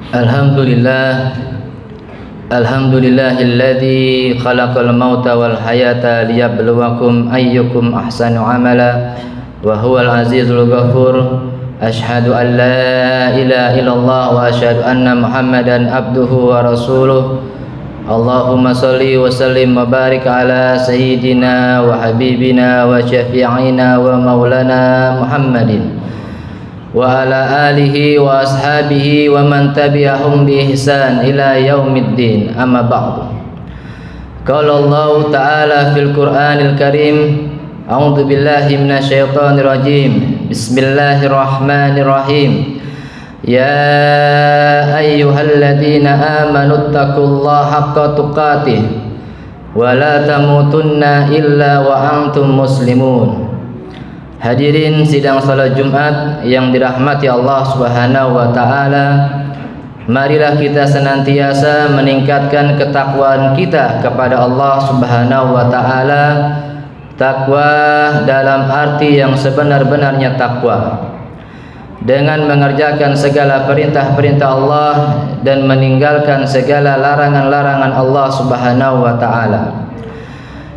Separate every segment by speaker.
Speaker 1: Alhamdulillah, alhamdulillahilladzi khalaqal mauta wal hayata liyabluwakum ayyukum ahsanu amala wa huwal azizul ghafur. Asyhadu an la ilaha illallah wa asyhadu anna Muhammadan abduhu wa rasuluh. Allahumma salli wa sallim wa barik ala sayyidina wa habibina wa syafi'ina wa maulana Muhammadin wa ala alihi wa ashabihi wa man tabi'ahum bi ihsan ila yaumiddin. Amma ba'du. Qala Allah Ta'ala fil Qur'anil Karim, a'udzu billahi minasyaitonir rajim. Bismillahirrahmanirrahim. Ya ayyuhalladzina amanu taqullaha haqqa tuqatih wa la tamutunna illa wa antum muslimun. Hadirin sidang salat Jumat yang dirahmati Allah Subhanahu wa taala, marilah kita senantiasa meningkatkan ketakwaan kita kepada Allah Subhanahu wa taala. Takwa dalam arti yang sebenar-benarnya takwa, dengan mengerjakan segala perintah-perintah Allah dan meninggalkan segala larangan-larangan Allah Subhanahu wa taala.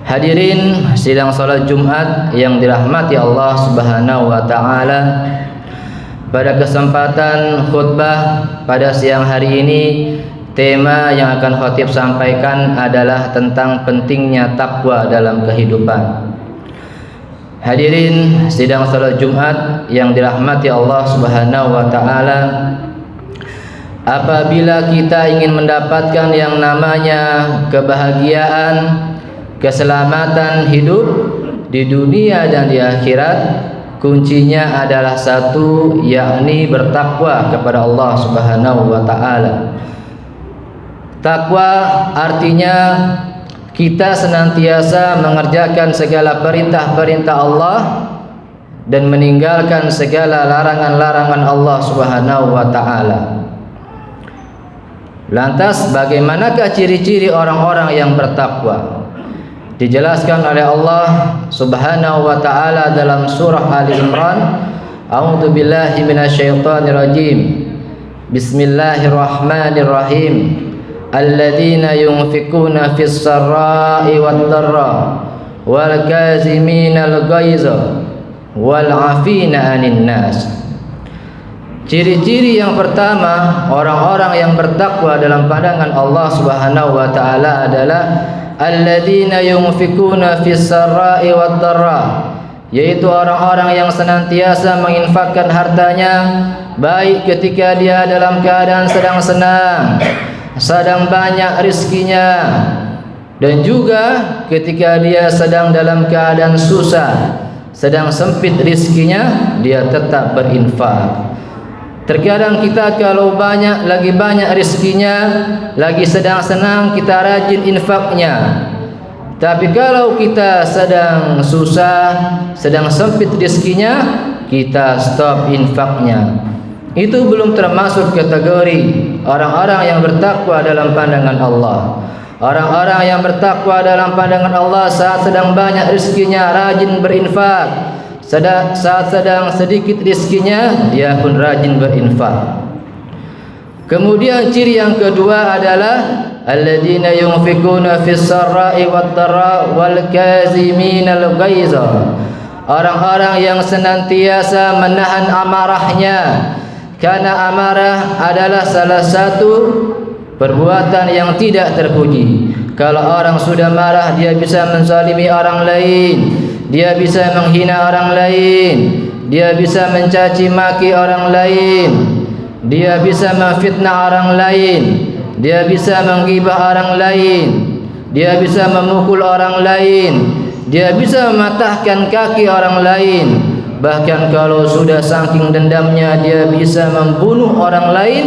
Speaker 1: Hadirin sidang salat Jumat yang dirahmati Allah Subhanahu wa taala, pada kesempatan khutbah pada siang hari ini, tema yang akan khatib sampaikan adalah tentang pentingnya takwa dalam kehidupan. Hadirin sidang salat Jumat yang dirahmati Allah Subhanahu wa taala, apabila kita ingin mendapatkan yang namanya kebahagiaan, keselamatan hidup di dunia dan di akhirat, kuncinya adalah satu, yakni bertakwa kepada Allah Subhanahu wa taala. Takwa artinya kita senantiasa mengerjakan segala perintah-perintah Allah dan meninggalkan segala larangan-larangan Allah Subhanahu wa taala. Lantas bagaimanakah ciri-ciri orang-orang yang bertakwa? Dijelaskan oleh Allah Subhanahu wa taala dalam surah Ali Imran, a'udzu billahi minasyaitonir rajim. Bismillahirrahmanirrahim. Alladzina yunfikuna fis sarra'i wad dharra wal kaziminal ghaiza wal 'afina 'anil nas. Ciri-ciri yang pertama orang-orang yang bertakwa dalam pandangan Allah Subhanahu wa taala adalah alladzina yunfikuna fis sarra'i wad dharra, yaitu orang-orang yang senantiasa menginfakkan hartanya, baik ketika dia dalam keadaan sedang senang, sedang banyak rezekinya, dan juga ketika dia sedang dalam keadaan susah, sedang sempit rezekinya, dia tetap berinfak. Terkadang kita kalau lagi banyak rezekinya, lagi sedang senang, kita rajin infaknya. Tapi kalau kita sedang susah, sedang sempit rezekinya, kita stop infaknya. Itu belum termasuk kategori orang-orang yang bertakwa dalam pandangan Allah. Orang-orang yang bertakwa dalam pandangan Allah saat sedang banyak rezekinya rajin berinfak, saat sedang sedikit rezekinya dia pun rajin berinfak. Kemudian ciri yang kedua adalah alladzina yunfikuna fis sarra'i wad dharra wal kaziminal ghaiza. Orang-orang yang senantiasa menahan amarahnya, karena amarah adalah salah satu perbuatan yang tidak terpuji. Kalau orang sudah marah, dia bisa menzalimi orang lain, dia bisa menghina orang lain, dia bisa mencaci maki orang lain, dia bisa memfitnah orang lain, dia bisa menggibah orang lain, dia bisa memukul orang lain, dia bisa mematahkan kaki orang lain. Bahkan kalau sudah saking dendamnya, dia bisa membunuh orang lain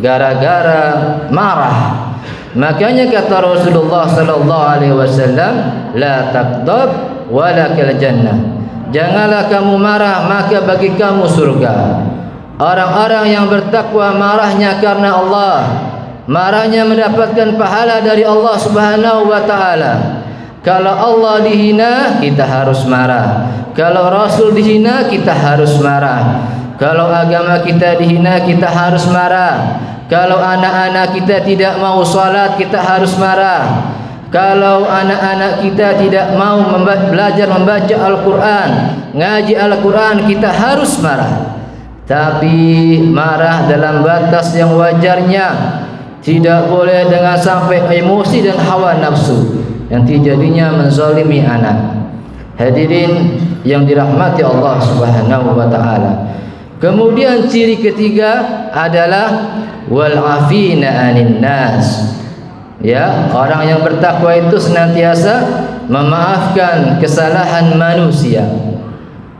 Speaker 1: gara-gara marah. Makanya kata Rasulullah sallallahu alaihi wasallam, la taqdab walakal jannah. Janganlah kamu marah, maka bagi kamu surga. Orang-orang yang bertakwa marahnya karena Allah, marahnya mendapatkan pahala dari Allah Subhanahu wa taala. Kalau Allah dihina, kita harus marah. Kalau Rasul dihina, kita harus marah. Kalau agama kita dihina, kita harus marah. Kalau anak-anak kita tidak mau salat, kita harus marah. Kalau anak-anak kita tidak mau belajar membaca Al-Quran, ngaji Al-Quran, kita harus marah. Tapi marah dalam batas yang wajarnya. Tidak boleh dengan sampai emosi dan hawa nafsu, nanti jadinya menzalimi anak. Hadirin yang dirahmati Allah Subhanahu wa taala. Kemudian ciri ketiga adalah wal afina 'anil nas. Ya, orang yang bertakwa itu senantiasa memaafkan kesalahan manusia.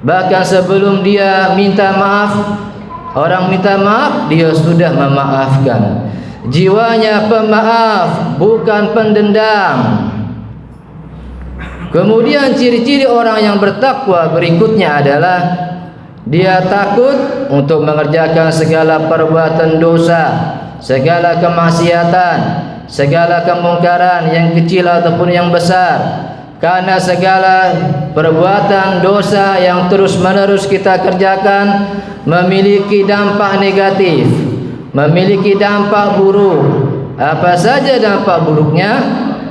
Speaker 1: Bahkan sebelum dia minta maaf, orang minta maaf, dia sudah memaafkan. Jiwanya pemaaf, bukan pendendam. Kemudian ciri-ciri orang yang bertakwa berikutnya adalah dia takut untuk mengerjakan segala perbuatan dosa, segala kemaksiatan, segala kemungkaran yang kecil ataupun yang besar. Karena segala perbuatan dosa yang terus-menerus kita kerjakan memiliki dampak negatif, memiliki dampak buruk. Apa saja dampak buruknya?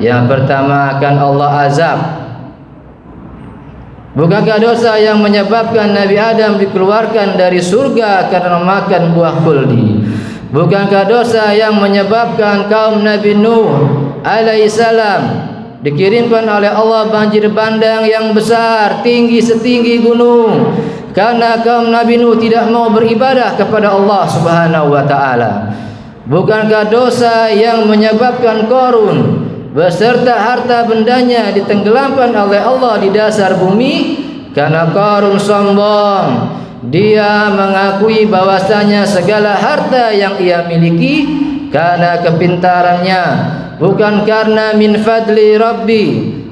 Speaker 1: Yang pertama akan Allah azab. Bukankah dosa yang menyebabkan Nabi Adam dikeluarkan dari surga karena makan buah khuldi? Bukankah dosa yang menyebabkan kaum Nabi Nuh alaihissalam dikirimkan oleh Allah banjir bandang yang besar, tinggi setinggi gunung, karena kaum Nabi Nuh tidak mau beribadah kepada Allah Subhanahu wa taala? Bukankah dosa yang menyebabkan Qarun beserta harta bendanya ditenggelamkan oleh Allah di dasar bumi karena Qarun sombong? Dia mengakui bahwasanya segala harta yang ia miliki karena kepintarannya, bukan karena min fadli Rabbi,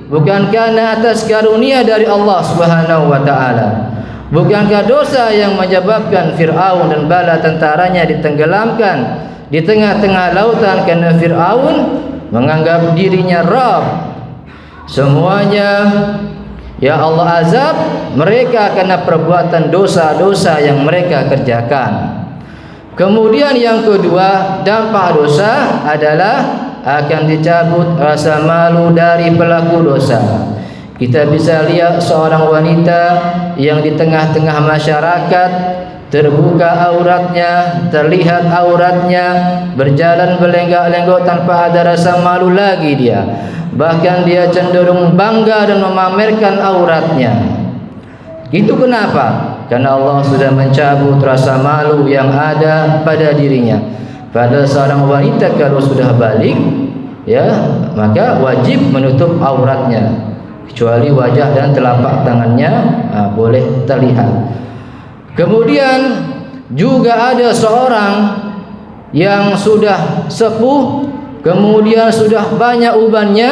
Speaker 1: bukan karena atas karunia dari Allah Subhanahu wa taala. Bukankah dosa yang menyebabkan Fir'aun dan bala tentaranya ditenggelamkan di tengah-tengah lautan karena Fir'aun menganggap dirinya Rabb? Semuanya ya Allah azab mereka karena perbuatan dosa-dosa yang mereka kerjakan. Kemudian yang kedua, dampak dosa adalah akan dicabut rasa malu dari pelaku dosa. Kita bisa lihat seorang wanita yang di tengah-tengah masyarakat terbuka auratnya, terlihat auratnya, berjalan berlenggak-lenggok tanpa ada rasa malu lagi dia. Bahkan dia cenderung bangga dan memamerkan auratnya. Itu kenapa? Karena Allah sudah mencabut rasa malu yang ada pada dirinya. Pada seorang wanita kalau sudah balik, ya, maka wajib menutup auratnya, kecuali wajah dan telapak tangannya boleh terlihat. Kemudian juga ada seorang yang sudah sepuh, kemudian sudah banyak ubannya,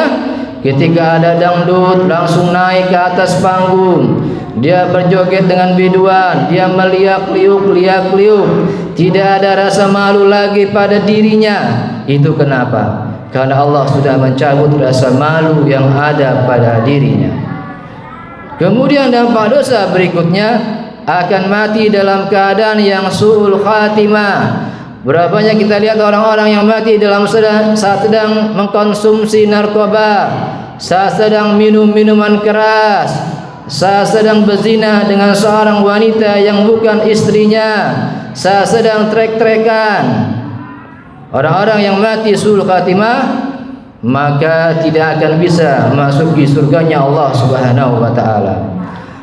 Speaker 1: ketika ada dangdut langsung naik ke atas panggung. Dia berjoget dengan biduan, dia meliak-liuk, tidak ada rasa malu lagi pada dirinya. Itu kenapa? Karena Allah sudah mencabut rasa malu yang ada pada dirinya. Kemudian dampak dosa berikutnya akan mati dalam keadaan yang su'ul khatimah. Berapanya kita lihat orang-orang yang mati dalam saat sedang mengkonsumsi narkoba, saat sedang minum minuman keras, saat sedang berzina dengan seorang wanita yang bukan istrinya, saat sedang trek-trekan. Orang-orang yang mati su'ul khatimah maka tidak akan bisa masuk di surganya Allah Subhanahu wa taala.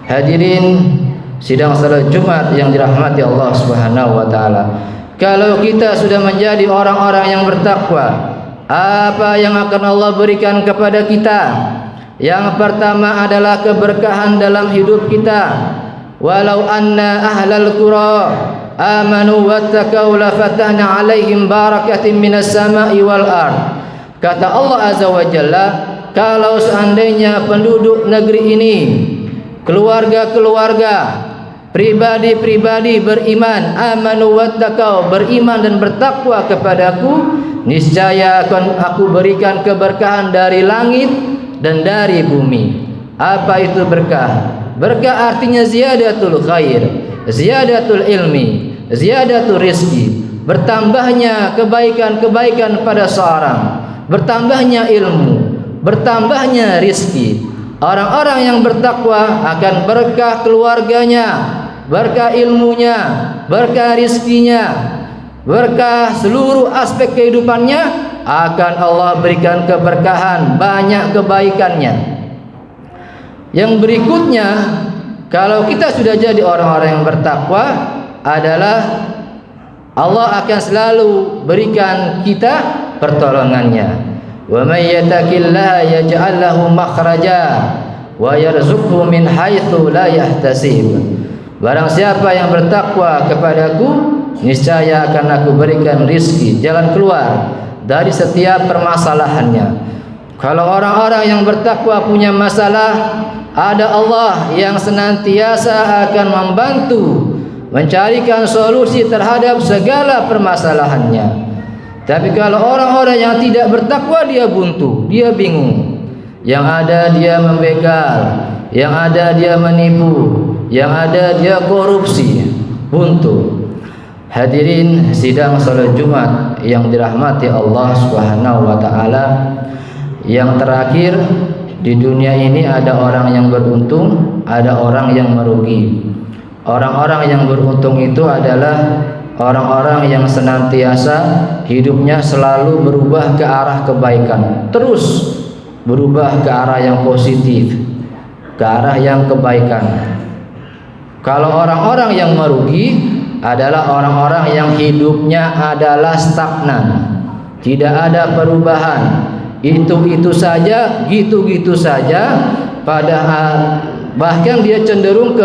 Speaker 1: Hadirin sidang salat Jumat yang dirahmati Allah Subhanahu wa taala. Kalau kita sudah menjadi orang-orang yang bertakwa, apa yang akan Allah berikan kepada kita? Yang pertama adalah keberkahan dalam hidup kita. Walau anna ahlal qura amanu wattaqau la fatahna alaihim barakatin minas sama'i wal ard. Kata Allah Azza wa Jalla, kalau seandainya penduduk negeri ini, keluarga-keluarga, pribadi-pribadi beriman, amanu wattaqau, beriman dan bertakwa kepadaku, niscaya akan aku berikan keberkahan dari langit dan dari bumi. Apa itu berkah? Berkah artinya ziyadatul khair, ziyadatul ilmi, ziyadatul rizki. bertambahnya kebaikan-kebaikan pada seorang, bertambahnya ilmu, bertambahnya rizki. Orang-orang yang bertakwa akan berkah keluarganya, berkah ilmunya, berkah rizkinya, berkah seluruh aspek kehidupannya, akan Allah berikan keberkahan, banyak kebaikannya. Yang berikutnya, kalau kita sudah jadi orang-orang yang bertakwa, adalah Allah akan selalu berikan kita pertolongannya. Wa may yattaqillaha yaj'al lahu makhraja wa yarzuqhu min haitsu la yahtasib. Barang siapa yang bertakwa kepadaku, niscaya akan aku berikan rizki, jalan keluar dari setiap permasalahannya. Kalau orang-orang yang bertakwa punya masalah, ada Allah yang senantiasa akan membantu mencarikan solusi terhadap segala permasalahannya. Tapi kalau orang-orang yang tidak bertakwa, dia buntu, dia bingung. Yang ada dia membegal, yang ada dia menipu, yang ada dia korupsi, buntu. Hadirin sidang salat Jumat yang dirahmati Allah Subhanahu wa taala. Yang terakhir, di dunia ini ada orang yang beruntung, ada orang yang merugi. Orang-orang yang beruntung itu adalah orang-orang yang senantiasa hidupnya selalu berubah ke arah kebaikan, terus berubah ke arah yang positif, ke arah yang kebaikan. Kalau orang-orang yang merugi adalah orang-orang yang hidupnya adalah stagnan, tidak ada perubahan, itu saja, gitu-gitu saja, padahal bahkan dia cenderung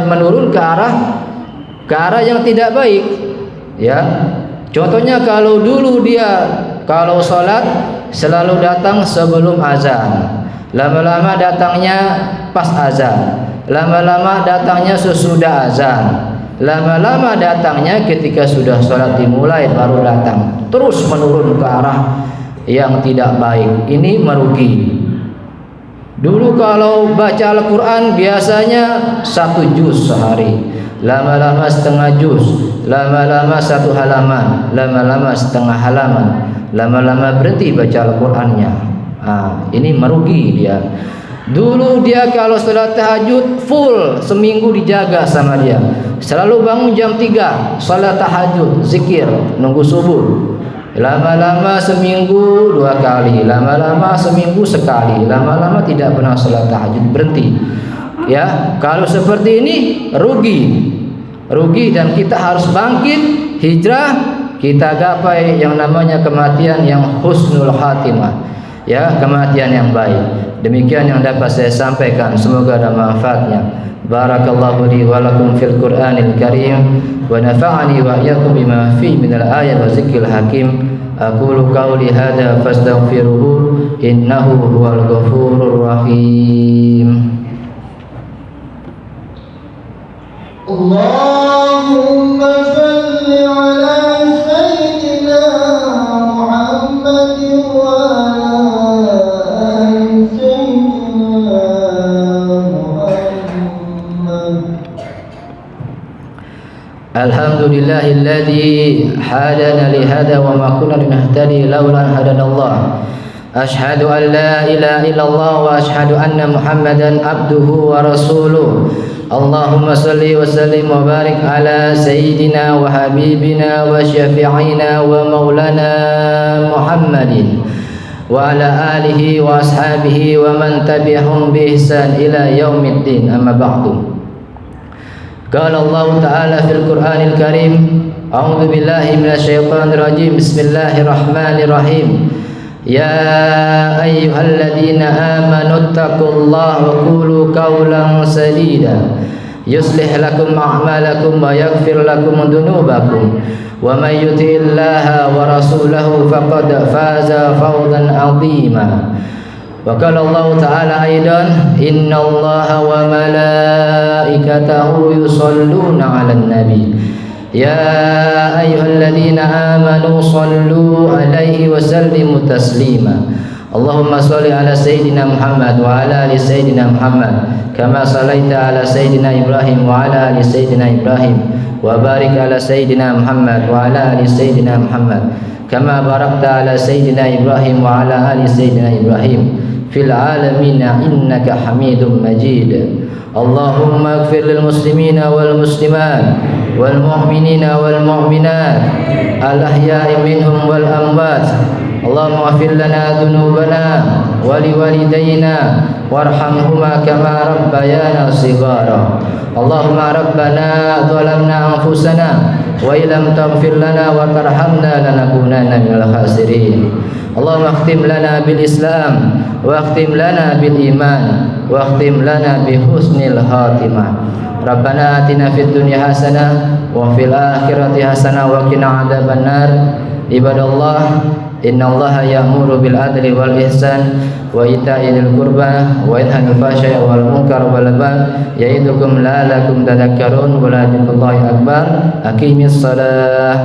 Speaker 1: menurun ke arah yang tidak baik. Ya, contohnya kalau dulu dia kalau sholat selalu datang sebelum azan, lama-lama datangnya pas azan, lama-lama datangnya sesudah azan, lama-lama datangnya ketika sudah sholat dimulai baru datang, terus menurun ke arah yang tidak baik. Ini merugi. Dulu kalau baca Al-Quran biasanya 1 juz sehari, lama-lama setengah juz, lama-lama 1 halaman, lama-lama setengah halaman, lama-lama berhenti baca Al-Qurannya. Ini merugi dia. Dulu dia kalau sholat tahajud full, seminggu dijaga sama dia, selalu bangun jam 3 sholat tahajud, zikir, nunggu subuh. Lama-lama seminggu 2 kali, lama-lama seminggu sekali, lama-lama tidak pernah sholat tahajud, berhenti. Ya, kalau seperti ini rugi, dan kita harus bangkit, hijrah, kita gapai yang namanya kematian yang husnul khatimah, ya, kematian yang baik. Demikian yang dapat saya sampaikan, semoga ada manfaatnya. Barakallahu li wa lakum fil Qur'anil Karim wa nafa'ani wa iyyakum bima fihi minal ayati wa zikril hakim. Aqulu qawli hadza fastaghfiruhu innahu huwal ghafurur rahim.
Speaker 2: Allahumma salli ala sayyidina Muhammadin wa ala ali sayyidina
Speaker 1: Alhamdulillahilladzi hadana li hada wa ma kunna linahtadi laula an hadanallah. Asyhadu an la ilaha illallah wa asyhadu anna Muhammadan abduhu wa rasuluh. Allahumma salli wa sallim wa barik ala sayyidina wa habibina wa syafi'ina wa maulana Muhammadin wa ala alihi wa ashabihi wa man tabi'ahum bi ihsan ila yaumiddin. Amma ba'du. Qala Allah Ta'ala fil Qur'anil Karim, a'udzu billahi minasyaitonir rajim. Bismillahirrahmanirrahim. Ya ayyuhalladzina amanu taqullaha wa qulu qawlan sadida yuslih lakum a'malakum wa yaghfir lakum dhunubakum wa may yuti'illaha wa rasulahu faqad faza fawzan 'azima. Wa qala Allah Ta'ala aidan, innallaha wa malaikatahu yusholluna 'alan nabi ya ayyuhalladzina amanu shallu 'alaihi wa sallimu taslima. Allahumma shalli ala sayyidina Muhammad wa ala ali sayyidina Muhammad kama shallaita ala sayyidina Ibrahim wa ala ali sayyidina Ibrahim وبارك على سيدنا محمد وعلى آل سيدنا محمد كما باركت على سيدنا إبراهيم وعلى آل سيدنا إبراهيم في العالمين إنك حميد مجيد. اللهم اغفر للمسلمين والمسلمات والمؤمنين والمؤمنات الأحياء منهم والأموات. اللهم اغفر لنا ذنوبنا ولوالدينا وارحمهما كما ربيانا صغارا. اللهم ربنا ظلمنا أنفسنا وإن لم تغفر لنا وترحمنا لنكونن من الخاسرين. اللهم اختم لنا بالإسلام واختم لنا بالإيمان واختم لنا بحسن الخاتمة. ربنا آتنا في الدنيا حسنة وفي الآخرة حسنة وقنا عذاب النار. عباد الله إن الله يأمر بالعدل والإحسان وإيتاء ذي القربى وينهى عن الفحشاء والمنكر والبغي يعظكم لعلكم تذكرون ولذكر الله أكبر. أقيموا الصلاة.